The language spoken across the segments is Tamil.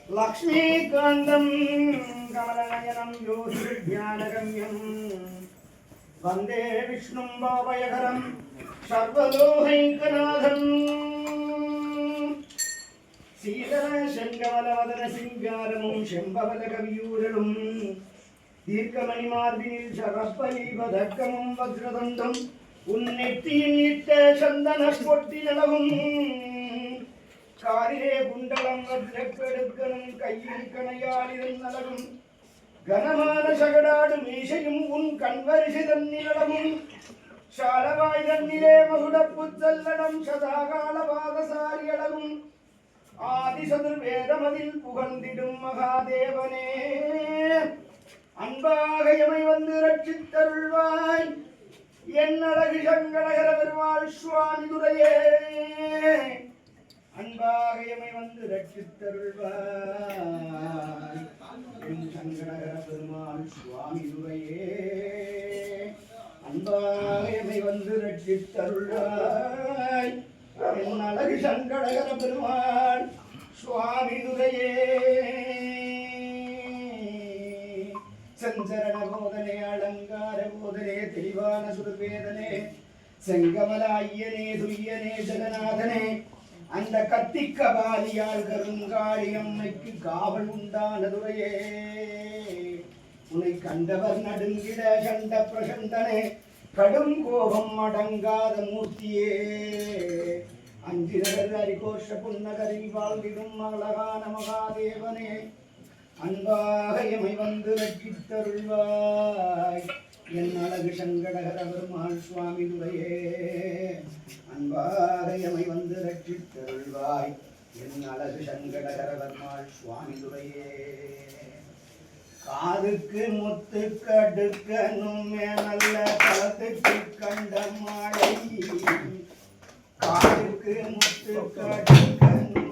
लक्ष्मीकान्तं कमलनयनं योगिज्ञानगम्यं वन्दे विष्णुं भावयहरं सर्वलोकैकनाथम् शीतलशङ्कमलवदनसिङ्गारमुं शम्भवलकवियूरलुं दीर्घमणिमार्बिनिल् शरपलीपदर्कमुं वज्रदन्तं उन्नेत्तियिट्ट चन्दनस्फोट्टिनलवुं காரிலே குண்டலம் வஜ்ரப்பெடுக்கணும் கையில் கணையாளிதன் நலகும் கனமான சகடாடு மீசையும் உன் கண்வரிசை தன்னிலடமும் சாலவாய் தன்னிலே மகுடப்பு தல்லடம் சதாகால பாதசாரி அழகும் ஆதிசதுர்வேதமதில் புகழ்ந்திடும் மகாதேவனே அன்பாக எமை வந்து ரட்சித்தருள்வாய் என் அழகு சங்கடகர பெருமாள் சுவாமி துரையே அன்பாக எமை வந்து ரட்சித்தருள்வாய் என் சங்கடகர பெருமாள் சுவாமி துரையே அன்பாக எமை வந்து ரட்சித்தருள்வாய் என் அழகு சங்கடகர பெருமாள் சுவாமி துரையே சஞ்சரண போதனே அலங்கார போதனே தெளிவான சுருபேதனே செங்கமல ஐயனே துய்யனே ஜெகநாதனே அந்த கத்திக்கபாலியால் கருங்காளி அம்மைக்கு காவல் உண்டானதுரையே உன்னை கண்டவர் நடுங்கிட கண்ட பிரசண்டனே கடும் கோபம் அடங்காத மூர்த்தியே அஞ்சிதர் அரிகோஷ புன்னகரில் வாழ்ந்திடும் அழகான மகாதேவனே அன்பாக எமை வந்து ரட்சித்தருள்வாய் என் அழகு சங்கடகர பெருமாள் சுவாமி துரையே அன்பாக எமை வந்து ரட்சித்தருள்வாய் என் அழகு சங்கடகர பெருமாள் சுவாமி துரையே காதுக்கு முத்து கடுக்கனும் நல்ல களத்துக்கு கண்ட மாலை காதுக்கு முத்து கடுக்கனும்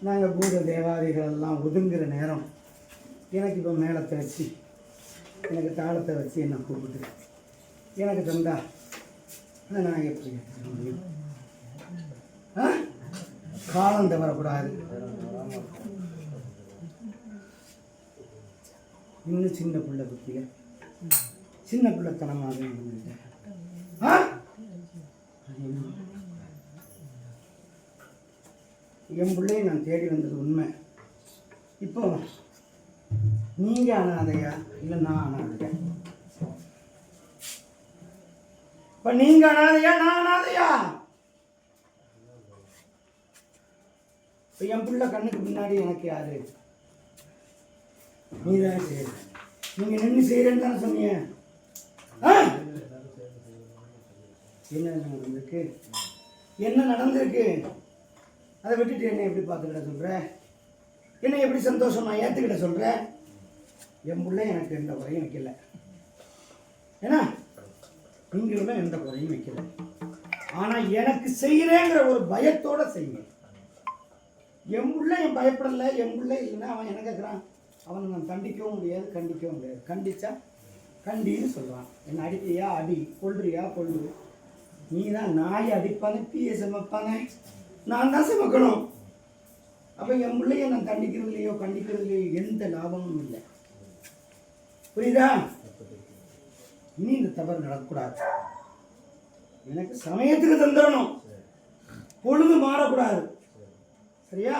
நாங்கள் பூத தேவாதிகள் எல்லாம் ஒதுங்குற நேரம் எனக்கு இப்போ மேளத்தை வச்சு எனக்கு தாளத்தை வச்சு என்னை கூப்பிட்டு எனக்கு தந்தா அதை நான் எப்படி எடுத்துக்க முடியும்? காலம் தவறக்கூடாது. இன்னும் சின்ன பிள்ளை புத்திய சின்ன பிள்ளைத்தனமாக இருந்துட்டேன். என் பிள்ளையை நான் தேடி வந்தது உண்மை. இப்போ நீங்கள் அனாதையா இல்லை நான் அனாதையா? இப்போ நீங்கள் அனாதையா நான் அனாதையா? இப்போ என் பிள்ளை கண்ணுக்கு முன்னாடி எனக்கு யாரு? நீ தான் செய்ய. நீங்கள் நின்று செய்கிறேன்னு தானே சொன்னீங்க. என்ன நடந்திருக்கு? என்ன நடந்திருக்கு? அதை விட்டுட்டு என்ன எப்படி பார்த்துக்கிட்ட சொல்கிற? என்ன எப்படி சந்தோஷமா ஏற்றுக்கிட்ட சொல்கிற? என் பிள்ளை எனக்கு எந்த குறையும் வைக்கல. ஏன்னா நீங்களுமே எந்த குறையும் வைக்கல. ஆனால் எனக்கு செய்கிறேங்கிற ஒரு பயத்தோடு செய்யுங்க. என் பிள்ளை என் பயப்படலை. என் பிள்ளை இல்லைன்னா அவன் என்ன கேட்குறான்? அவனை நான் கண்டிக்கவும் முடியாது, கண்டிக்கவும் முடியாது. கண்டிச்சா கண்டின்னு சொல்கிறான். என்னை அடிக்கிறியா அடி, கொள்றியா கொள்ளு. நீ தான் நாயை அடிப்பானே, தீயை சமைப்பானே, நான் தான் சமைக்கணும். அப்போ என் பிள்ளைய நான் கண்டிக்கிறதுலையோ கண்டிக்கிறதுலையோ எந்த லாபமும் இல்லை. புரியுதா? இனி இந்த தவறு நடக்கக்கூடாது. எனக்கு சமயத்துக்கு தந்துடணும், பொழுது மாறக்கூடாது. சரியா?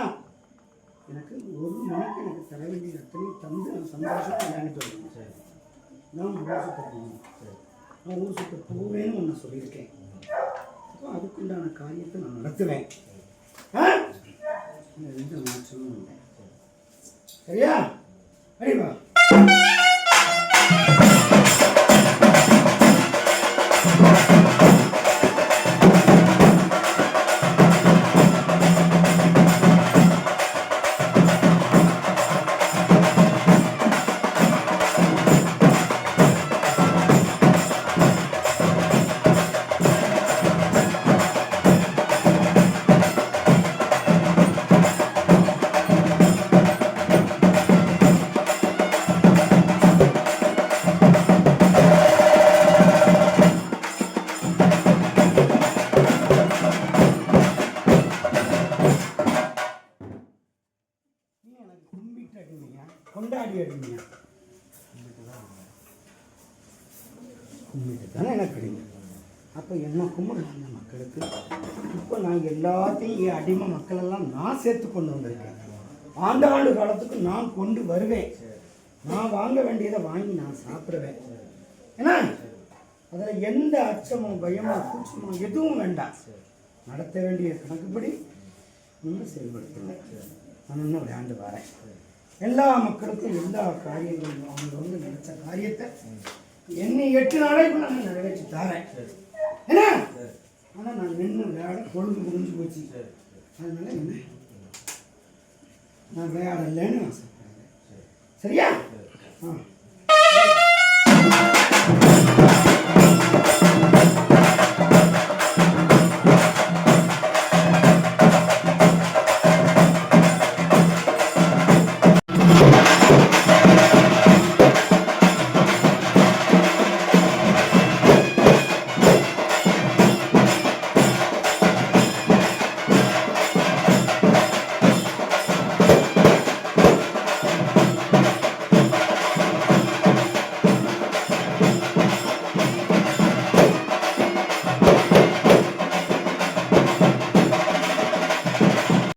எனக்கு ஒரு மணிக்கு எனக்கு தர வேண்டிய அத்தனையும் தந்து நான் சந்தோஷமாக விளையாண்டு வருவேன். நான் ஊர் சுத்த போகணும், நான் ஊர் சுத்த போவேன்னு நான் சொல்லியிருக்கேன். அப்போ அதுக்குண்டான காரியத்தை நான் நடத்துவேன். எந்த மாற்றமும் இல்லை. சரியா? அறிவா கொண்டாடி அடிங்க. கும்பிட்டு தானே எனக்கு அடிங்க. அப்போ என்ன கும்பிடுறாங்க மக்களுக்கு? இப்போ நான் எல்லாத்தையும் என் அடிமை மக்களெல்லாம் நான் சேர்த்து கொண்டு வந்திருக்கேன். ஆண்டாண்டு காலத்துக்கு நான் கொண்டு வருவேன். நான் வாங்க வேண்டியதை வாங்கி நான் சாப்பிடுவேன். ஏன்னா அதில் எந்த அச்சமும் பயமோ கூச்சமோ எதுவும் வேண்டாம். நடத்த வேண்டிய கணக்குப்படி நீங்கள் செயல்படுத்துங்க. நான் இன்னும் விளையாண்டு வரேன். எல்லா மக்களுக்கும் எல்லா காரியங்களும் அவங்க வந்து நினைச்ச காரியத்தை என்னை 8 நாளைக்கு நான் நிறைவேற்றி தரேன். என்ன ஆனால் நான் நின்று விளையாட பொழுது முடிஞ்சு போச்சு. அதனால என்ன நான் விளையாடலைன்னு நான் சொல்கிறேன். சரியா?